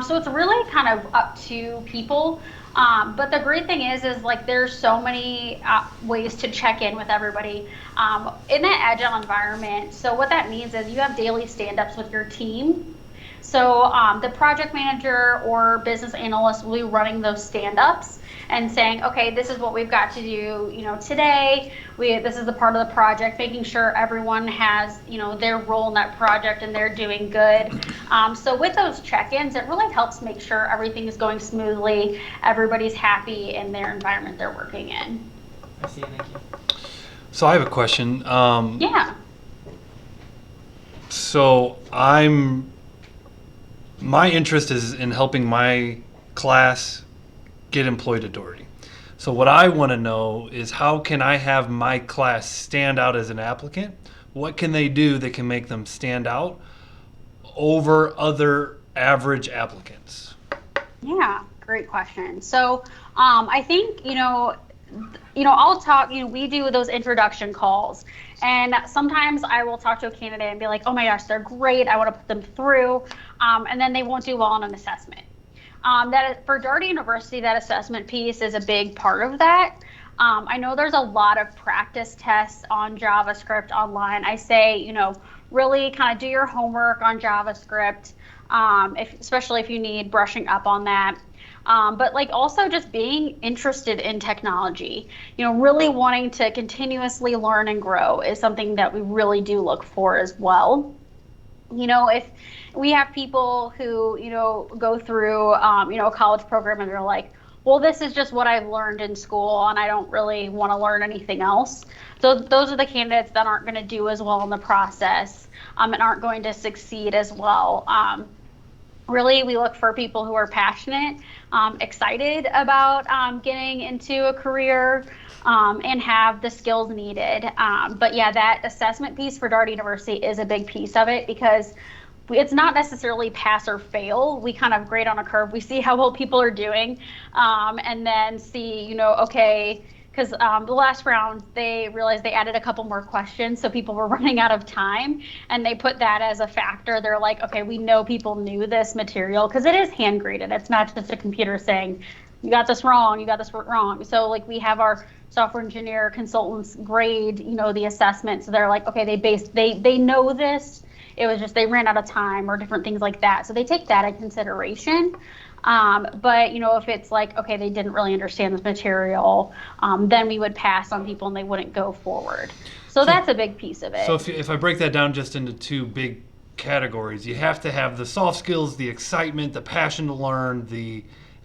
So it's really kind of up to people. But the great thing is like there's so many ways to check in with everybody in that agile environment. So what that means is you have daily stand-ups with your team. So the project manager or business analyst will be running those stand-ups and saying, okay, this is what we've got to do, today. This is the part of the project, making sure everyone has, their role in that project and they're doing good. So with those check-ins, it really helps make sure everything is going smoothly, everybody's happy in their environment they're working in. I see, thank you. So I have a question. Yeah. So my interest is in helping my class get employed at Daugherty. So what I want to know is how can I have my class stand out as an applicant? What can they do that can make them stand out over other average applicants? Yeah, great question. So I think, I'll talk, we do those introduction calls. And sometimes I will talk to a candidate and be like, oh my gosh, they're great. I want to put them through. And then they won't do well on an assessment. For Darden University, that assessment piece is a big part of that. I know there's a lot of practice tests on JavaScript online. I say, really kind of do your homework on JavaScript, especially if you need brushing up on that. But also just being interested in technology, really wanting to continuously learn and grow is something that we really do look for as well. If we have people who, go through, a college program and they're like, well, this is just what I've learned in school and I don't really want to learn anything else. So those are the candidates that aren't going to do as well in the process and aren't going to succeed as well. Really, we look for people who are passionate, excited about getting into a career, and have the skills needed. But yeah, that assessment piece for Daugherty University is a big piece of it because it's not necessarily pass or fail. We kind of grade on a curve. We see how well people are doing, and then see, okay, because the last round they realized they added a couple more questions, so people were running out of time, and they put that as a factor. They're like, okay, we know people knew this material because it is hand graded. It's not just a computer saying, you got this wrong, you got this wrong. So like we have our software engineer consultants grade, the assessment. So they're like, okay, they know this. It was just they ran out of time or different things like that. So they take that in consideration. But if it's like, okay, they didn't really understand this material, then we would pass on people and they wouldn't go forward. So that's a big piece of it. So if I break that down just into two big categories, you have to have the soft skills, the excitement, the passion to learn,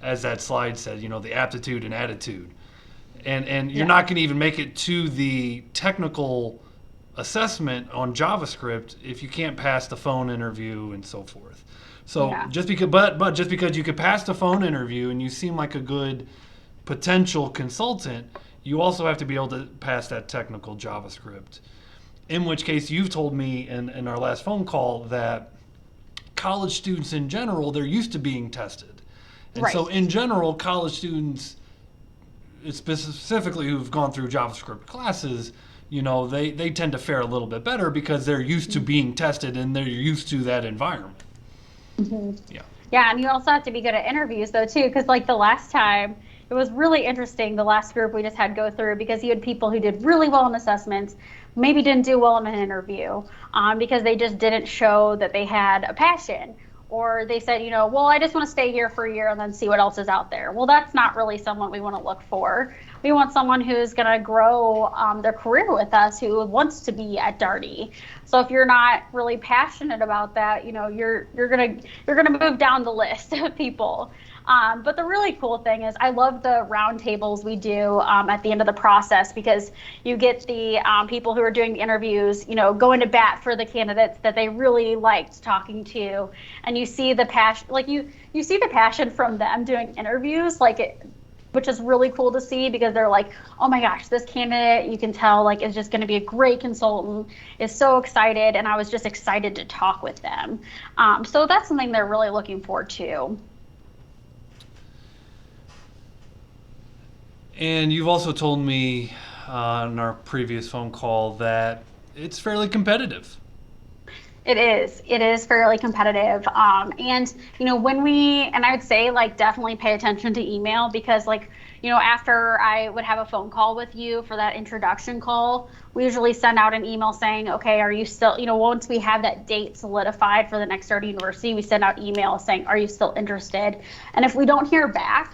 as that slide said, the aptitude and attitude. And you're not going to even make it to the technical assessment on JavaScript if you can't pass the phone interview and so forth. So just because you could pass the phone interview and you seem like a good potential consultant, you also have to be able to pass that technical JavaScript. In which case, you've told me in our last phone call that college students in general, they're used to being tested. And so in general, college students, specifically who've gone through JavaScript classes, they tend to fare a little bit better because they're used to being tested and they're used to that environment. Mm-hmm. Yeah, and you also have to be good at interviews though too, because like the last time, it was really interesting. The last group we just had go through because you had people who did really well in assessments, maybe didn't do well in an interview, because they just didn't show that they had a passion. Or they said, well, I just want to stay here for a year and then see what else is out there. Well, that's not really someone we want to look for. We want someone who's going to grow their career with us, who wants to be at Daugherty. So if you're not really passionate about that, you're gonna move down the list of people. But the really cool thing is I love the round tables we do at the end of the process, because you get the people who are doing the interviews, going to bat for the candidates that they really liked talking to, and you see the passion, like you see the passion from them doing interviews, which is really cool to see, because they're like, oh my gosh, this candidate, you can tell, like, is just going to be a great consultant, is so excited, and I was just excited to talk with them. So that's something they're really looking forward to. And you've also told me on our previous phone call that it's fairly competitive. It is fairly competitive. And I would say definitely pay attention to email, because after I would have a phone call with you for that introduction call, we usually send out an email saying, okay, are you still, once we have that date solidified for the next Darden University, we send out emails saying, are you still interested? And if we don't hear back,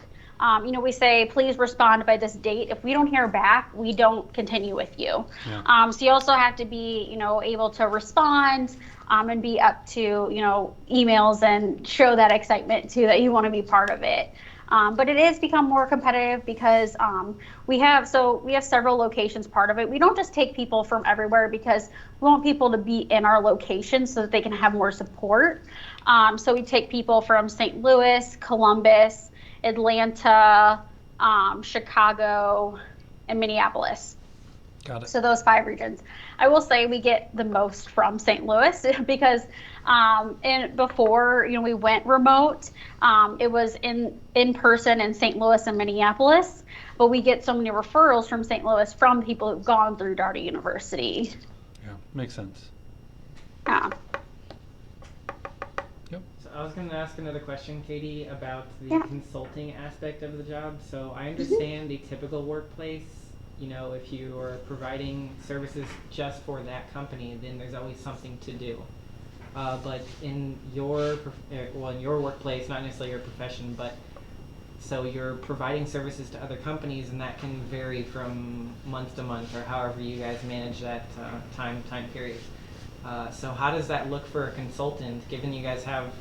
we say, please respond by this date. If we don't hear back, we don't continue with you. Yeah. So you also have to be, able to respond and be up to, emails and show that excitement too, that you want to be part of it. But it has become more competitive because we have several locations part of it. We don't just take people from everywhere, because we want people to be in our location so that they can have more support. So we take people from St. Louis, Columbus, Atlanta, Chicago, and Minneapolis. Got it. So those 5 regions. I will say we get the most from St. Louis because before we went remote, it was in person in St. Louis and Minneapolis, but we get so many referrals from St. Louis from people who've gone through Daugherty University. Yeah, makes sense. Yeah. I was going to ask another question, Katie, about the consulting aspect of the job. So I understand the typical workplace, if you are providing services just for that company, then there's always something to do. But in your workplace, not necessarily your profession, but so you're providing services to other companies, and that can vary from month to month, or however you guys manage that time period. So how does that look for a consultant, given you guys have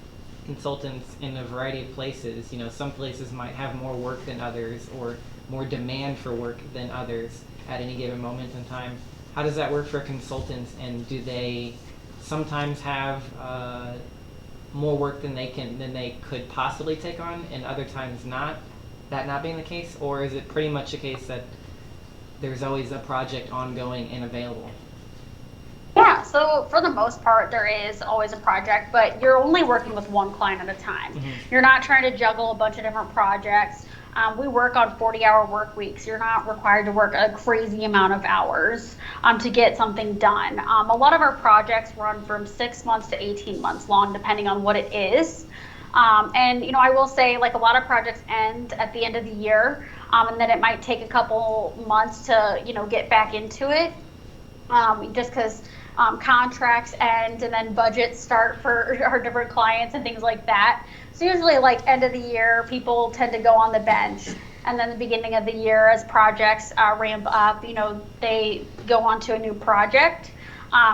consultants in a variety of places? Some places might have more work than others, or more demand for work than others at any given moment in time. How does that work for consultants, and do they sometimes have more work than they could possibly take on, and other times not, that not being the case? Or is it pretty much a case that there's always a project ongoing and available? Yeah, so for the most part, there is always a project, but you're only working with one client at a time. You're not trying to juggle a bunch of different projects. We work on 40-hour work weeks. You're not required to work a crazy amount of hours to get something done. A lot of our projects run from 6 months to 18 months long, depending on what it is. And, I will say, like, a lot of projects end at the end of the year, and then it might take a couple months to, get back into it, just because contracts end and then budgets start for our different clients and things like that. So usually, like, end of the year, people tend to go on the bench, and then the beginning of the year, as projects ramp up, they go on to a new project.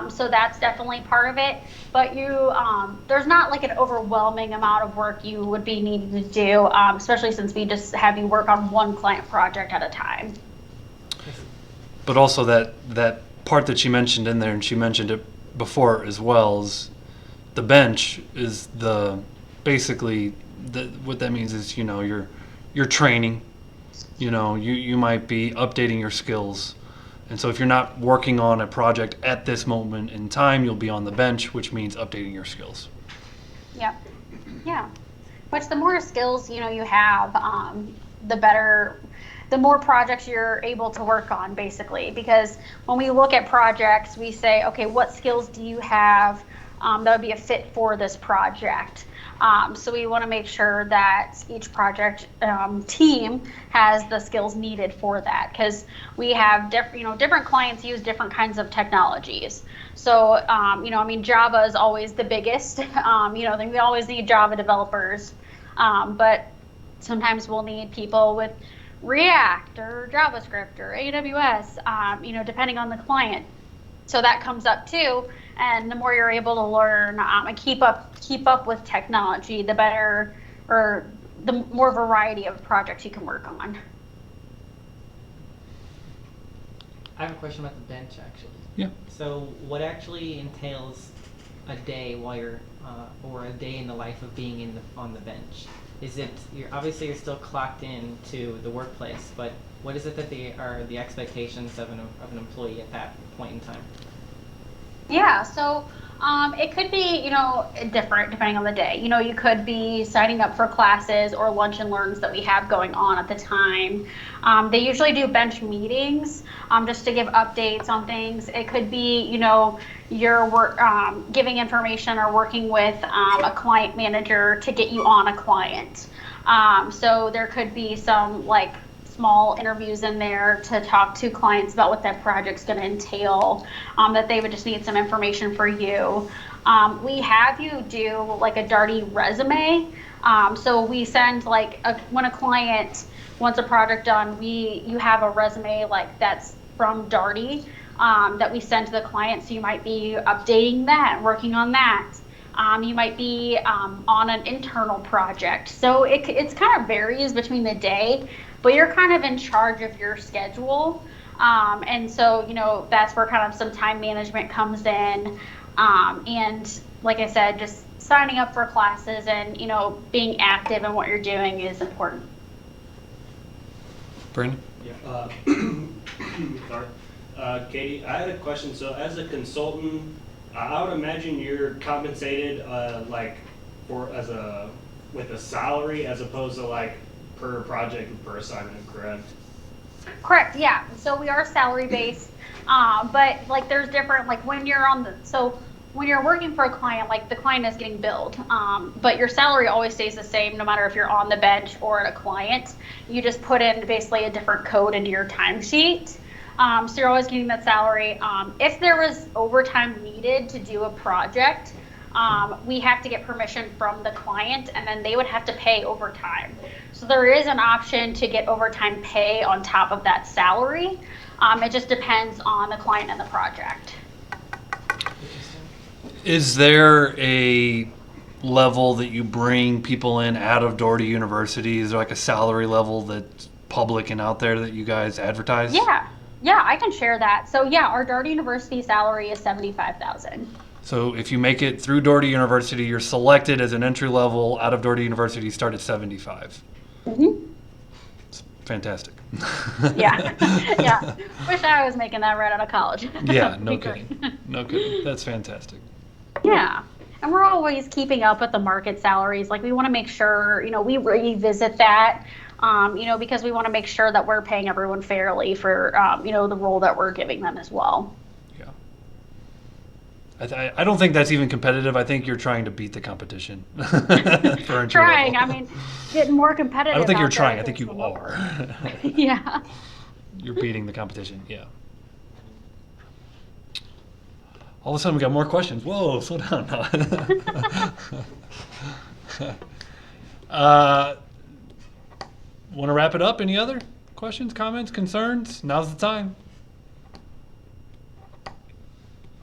So that's definitely part of it. But there's not like an overwhelming amount of work you would be needing to do, especially since we just have you work on one client project at a time. But also that part that she mentioned in there, and she mentioned it before as well, is the bench is basically what that means is you're training. You might be updating your skills. And so if you're not working on a project at this moment in time, you'll be on the bench, which means updating your skills. Yep. Yeah. Which the more skills, you have, the more projects you're able to work on, basically. Because when we look at projects, we say, okay, what skills do you have that would be a fit for this project? So we want to make sure that each project team has the skills needed for that, because we have different clients use different kinds of technologies. So Java is always the biggest. We always need Java developers, but sometimes we'll need people with React or JavaScript or AWS, depending on the client. So that comes up too. And the more you're able to learn and keep up with technology, the better, or the more variety of projects you can work on. I have a question about the bench, actually. Yeah. So what actually entails a day while you're, or a day in the life of being on the bench? Is it, you're still clocked in to the workplace, but what is it that are the expectations of an employee at that point in time? Yeah, so it could be, different depending on the day. You could be signing up for classes or lunch and learns that we have going on at the time. They usually do bench meetings just to give updates on things. It could be, you're giving information or working with a client manager to get you on a client. So there could be some small interviews in there to talk to clients about what that project's going to entail, that they would just need some information for you. We have you do a Daugherty resume. So we send when a client wants a project done, you have a resume that's from Daugherty that we send to the client. So you might be updating that, working on that. You might be on an internal project. So it's kind of varies between the day, but you're kind of in charge of your schedule. And so, that's where kind of some time management comes in. And like I said, just signing up for classes and, being active in what you're doing is important. Brandon? Yeah. Sorry. Katie, I had a question. So as a consultant, I would imagine you're compensated with a salary as opposed to per project or per assignment, correct? Correct, yeah. So we are salary based, but there's different, when you're working for a client, the client is getting billed, but your salary always stays the same no matter if you're on the bench or at a client. You just put in basically a different code into your timesheet. So you're always getting that salary. If there was overtime needed to do a project, we have to get permission from the client, and then they would have to pay overtime. So there is an option to get overtime pay on top of that salary. It just depends on the client and the project. Is there a level that you bring people in out of Daugherty University? Is there a salary level that's public and out there that you guys advertise? Yeah, I can share that. So yeah, our Darden University salary is $75,000. So if you make it through Daugherty University, you're selected as an entry level out of Daugherty University, start at 75. Mm-hmm. It's fantastic. Yeah, yeah. Wish I was making that right out of college. Yeah, no Be great. kidding. No kidding. That's fantastic. Yeah. And we're always keeping up with the market salaries. Like we want to make sure, we revisit that, because we want to make sure that we're paying everyone fairly for, the role that we're giving them as well. Yeah. I don't think that's even competitive. I think you're trying to beat the competition for entry Trying, level. getting more competitive. I don't think you're out there trying. I is think you the lower. are. Yeah. You're beating the competition. Yeah. All of a sudden, we got more questions. Whoa, slow down. Want to wrap it up? Any other questions, comments, concerns? Now's the time.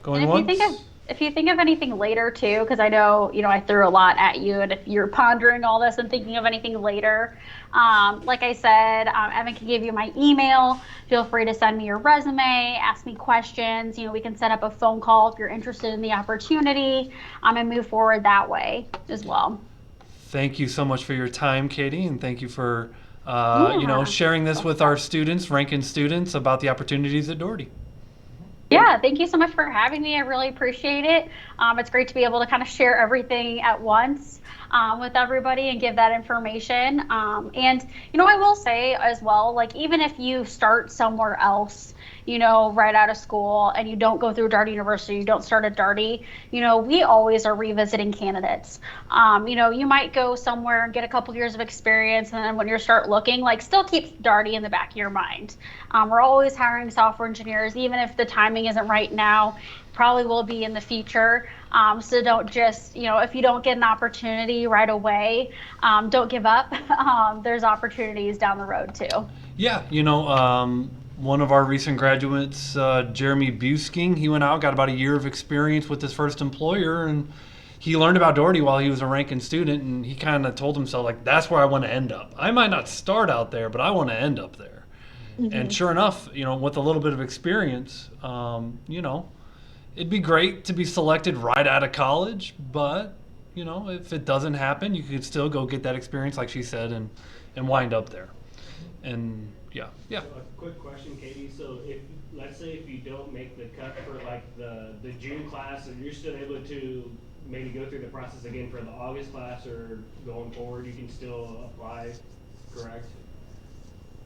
Going And once? if you think of anything later too, because I know, I threw a lot at you, and if you're pondering all this and thinking of anything later, like I said, Evan can give you my email. Feel free to send me your resume, ask me questions. We can set up a phone call if you're interested in the opportunity, and move forward that way as well. Thank you so much for your time, Katie, and thank you for Yeah. sharing this with our students, Ranken students, about the opportunities at Daugherty. Yeah, thank you so much for having me. I really appreciate it. It's great to be able to kind of share everything at once with everybody and give that information. And, I will say as well, like, even if you start somewhere else, right out of school and you don't go through Darden University, you don't start at Darty, we always are revisiting candidates. You might go somewhere and get a couple years of experience, and then when you start looking, like, still keep Darty in the back of your mind. We're always hiring software engineers, even if the timing isn't right now, probably will be in the future. So don't just, if you don't get an opportunity right away, don't give up. There's opportunities down the road too. Yeah, one of our recent graduates, Jeremy Busking, he went out, got about a year of experience with his first employer, and he learned about Daugherty while he was a Ranken student, and he kind of told himself, like, that's where I want to end up. I might not start out there, but I want to end up there. Mm-hmm. And sure enough, with a little bit of experience, it'd be great to be selected right out of college, but, if it doesn't happen, you could still go get that experience, like she said, and wind up there. And yeah. So a quick question, Katie. So let's say if you don't make the cut for like the June class, and you're still able to maybe go through the process again for the August class, or going forward, you can still apply, correct?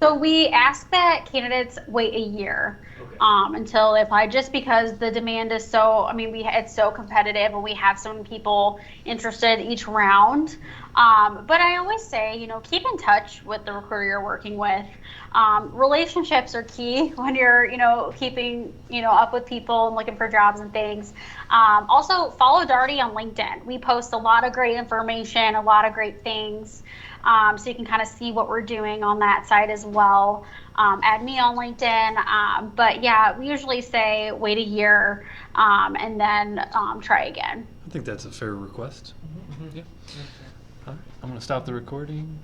So we ask that candidates wait a year Okay. until they apply, just because the demand is so, it's so competitive, and we have so many people interested each round. But I always say, keep in touch with the recruiter you're working with. Relationships are key when you're, keeping, up with people and looking for jobs and things. Also, follow Daugherty on LinkedIn. We post a lot of great information, a lot of great things. So you can kind of see what we're doing on that side as well. Add me on LinkedIn. But yeah, we usually say wait a year and then try again. I think that's a fair request. Mm-hmm. Yeah. All right, I'm going to stop the recording.